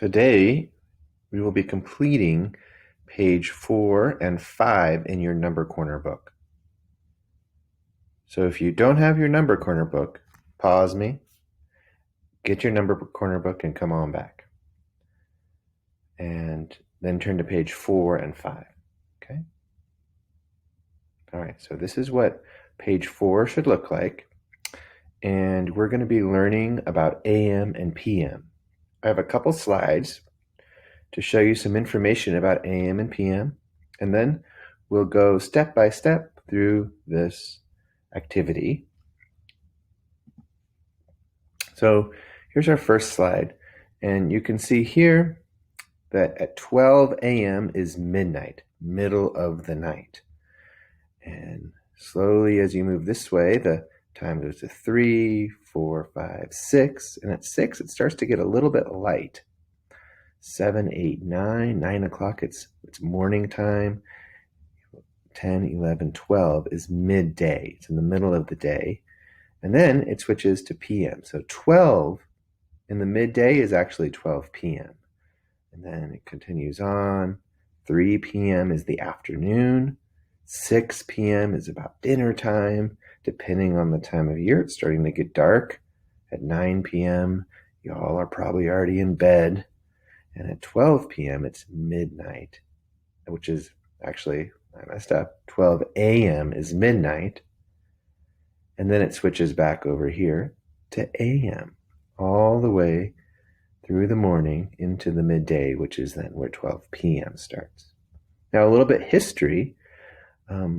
Today, we will be completing page 4 and 5 in your Number Corner book. So if you don't have your Number Corner book, pause me, get your Number Corner book and come on back. And then turn to page 4 and 5, okay? All right, so this is what page 4 should look like. And we're going to be learning about AM and PM. I have a couple slides to show you some information about AM and PM, and then we'll go step by step through this activity. So here's our first slide, and you can see here that at 12 a.m. is midnight, middle of the night. And slowly as you move this way, the time goes to 3, 4, 5, 6, and at 6 it starts to get a little bit light. 7, 8, 9 o'clock, it's morning time. 10, 11, 12 is midday. It's in the middle of the day. And then it switches to PM. So 12 in the midday is actually 12 PM. And then it continues on. 3 PM is the afternoon. 6 PM is about dinner time. Depending on the time of year, it's starting to get dark. At 9 PM, y'all are probably already in bed. And at 12 PM, it's midnight, which is actually, I messed up. 12 a.m. is midnight. And then it switches back over here to AM, all the way through the morning into the midday, which is then where 12 p.m. starts. Now, a little bit history.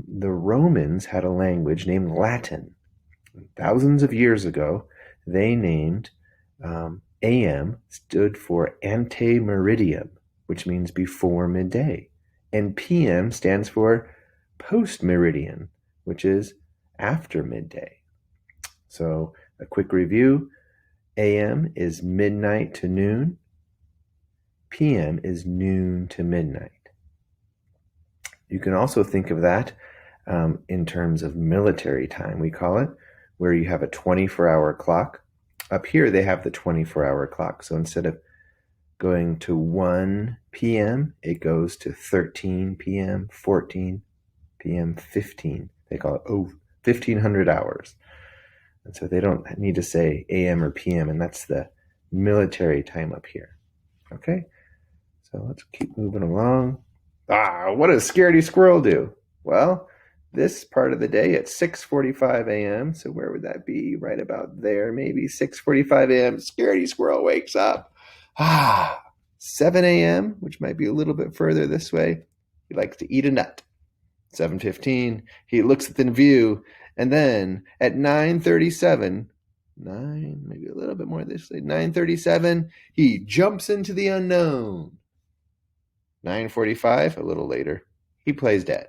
The Romans had a language named Latin. Thousands of years ago, they named AM stood for ante meridiem, which means before midday. And PM stands for post meridian, which is after midday. So a quick review. AM is midnight to noon. PM is noon to midnight. You can also think of that in terms of military time, we call it, where you have a 24-hour clock. Up here, they have the 24-hour clock. So instead of going to 1 p.m., it goes to 13 p.m., 14 p.m., 15. They call it 1,500 hours. And so they don't need to say AM or PM, and that's the military time up here. Okay? So let's keep moving along. What does Scaredy Squirrel do? Well, this part of the day at 6:45 a.m., so where would that be? Right about there, maybe 6:45 a.m. Scaredy Squirrel wakes up. 7 a.m., which might be a little bit further this way, he likes to eat a nut. 7:15, he looks at the view, and then at 9:37, maybe a little bit more this way, 9:37, he jumps into the unknown. 9:45, a little later, he plays dead.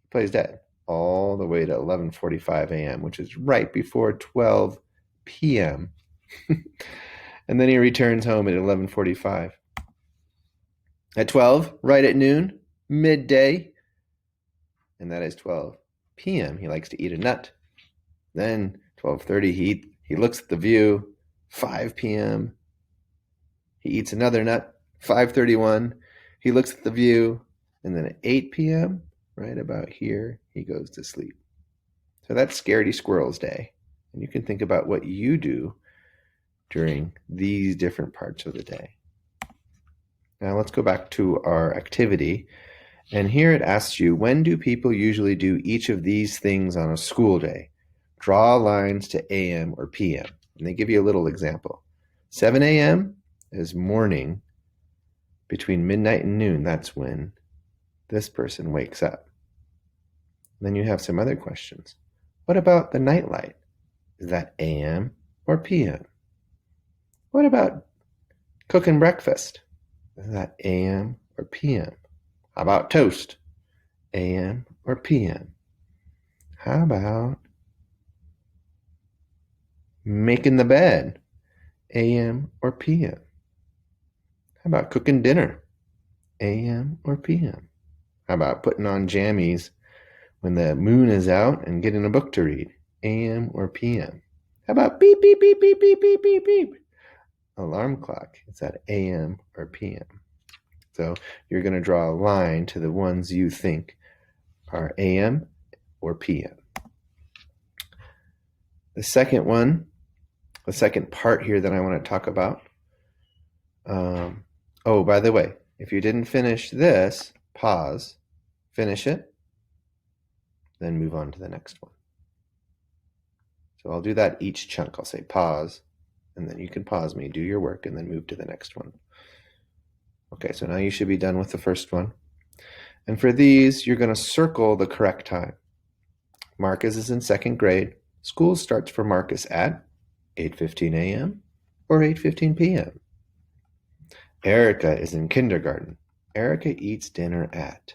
He plays dead all the way to 11:45 a.m., which is right before 12 p.m. And then he returns home at 11:45. At 12, right at noon, midday, and that is 12 p.m., he likes to eat a nut. Then 12:30, he looks at the view. 5 p.m., he eats another nut. 5:31, he looks at the view. And then at 8 p.m., right about here, he goes to sleep. So that's Scaredy Squirrel's day. And you can think about what you do during these different parts of the day. Now let's go back to our activity. And here it asks you, when do people usually do each of these things on a school day? Draw lines to AM or PM. And they give you a little example. 7 a.m. is morning. Between midnight and noon, that's when this person wakes up. And then you have some other questions. What about the nightlight? Is that AM or PM? What about cooking breakfast? Is that AM or PM? How about toast? AM or PM? How about making the bed? AM or PM? How about cooking dinner? AM or PM? How about putting on jammies when the moon is out and getting a book to read? AM or PM? How about beep, beep, beep, beep, beep, beep, beep, beep? alarm clock? Is that AM or PM? So you're going to draw a line to the ones you think are AM or PM. The second one, the second part here that I want to talk about. Oh, by the way, if you didn't finish this, pause, finish it, then move on to the next one. So I'll do that each chunk. I'll say pause, and then you can pause me, do your work, and then move to the next one. Okay, so now you should be done with the first one. And for these, you're going to circle the correct time. Marcus is in second grade. School starts for Marcus at 8:15 a.m. or 8:15 p.m. Erica is in kindergarten. Erica eats dinner at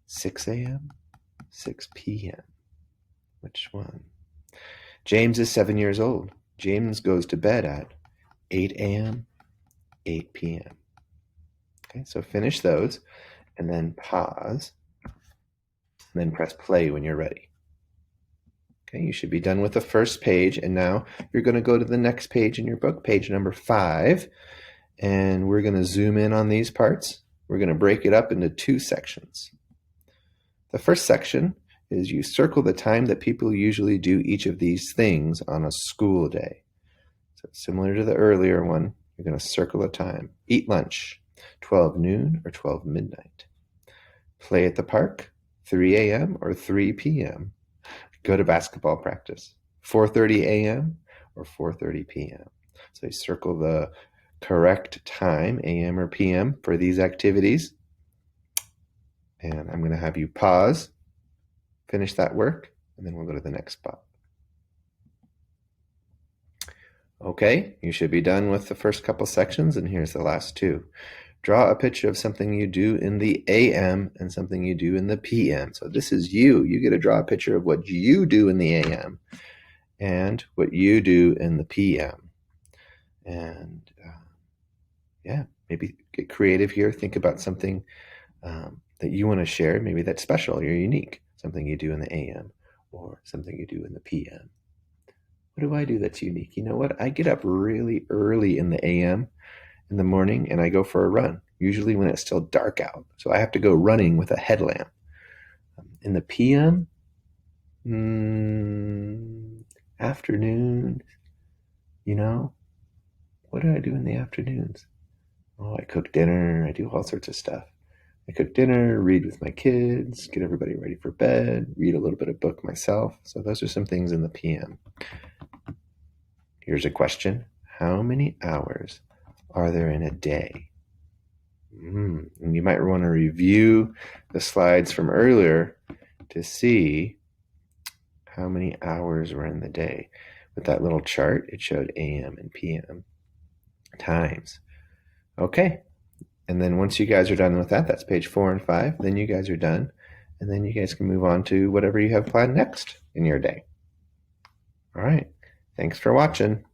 6 a.m., 6 p.m. Which one? James is 7 years old. James goes to bed at 8 a.m., 8 p.m. Okay, so finish those and then pause and then press play when you're ready. Okay, you should be done with the first page, and now you're going to go to the next page in your book, page number 5, and we're going to zoom in on these parts. We're going to break it up into 2 sections. The first section is you circle the time that people usually do each of these things on a school day. So similar to the earlier one, you're going to circle a time. Eat lunch, 12 noon or 12 midnight. Play at the park, 3 a.m. or 3 p.m. Go to basketball practice, 4:30 a.m. or 4:30 p.m. So you circle the correct time, a.m. or p.m. for these activities. And I'm going to have you pause, finish that work, and then we'll go to the next spot. Okay, you should be done with the first couple sections, and here's the last 2. Draw a picture of something you do in the AM and something you do in the PM. So this is you. You get to draw a picture of what you do in the AM and what you do in the PM. And yeah, maybe get creative here. Think about something that you want to share. Maybe that's special or unique. Something you do in the AM or something you do in the PM. What do I do that's unique? You know what? I get up really early in the AM in the morning and I go for a run, usually when it's still dark out. So I have to go running with a headlamp. In the PM, afternoon, you know, what do I do in the afternoons? Oh, I cook dinner. I do all sorts of stuff. I cook dinner, read with my kids, get everybody ready for bed, read a little bit of book myself. So those are some things in the PM. Here's a question. How many hours are there in a day? And you might want to review the slides from earlier to see how many hours were in the day. With that little chart, it showed AM and PM times. Okay. And then once you guys are done with that, that's page 4 and 5, then you guys are done. And then you guys can move on to whatever you have planned next in your day. All right. Thanks for watching.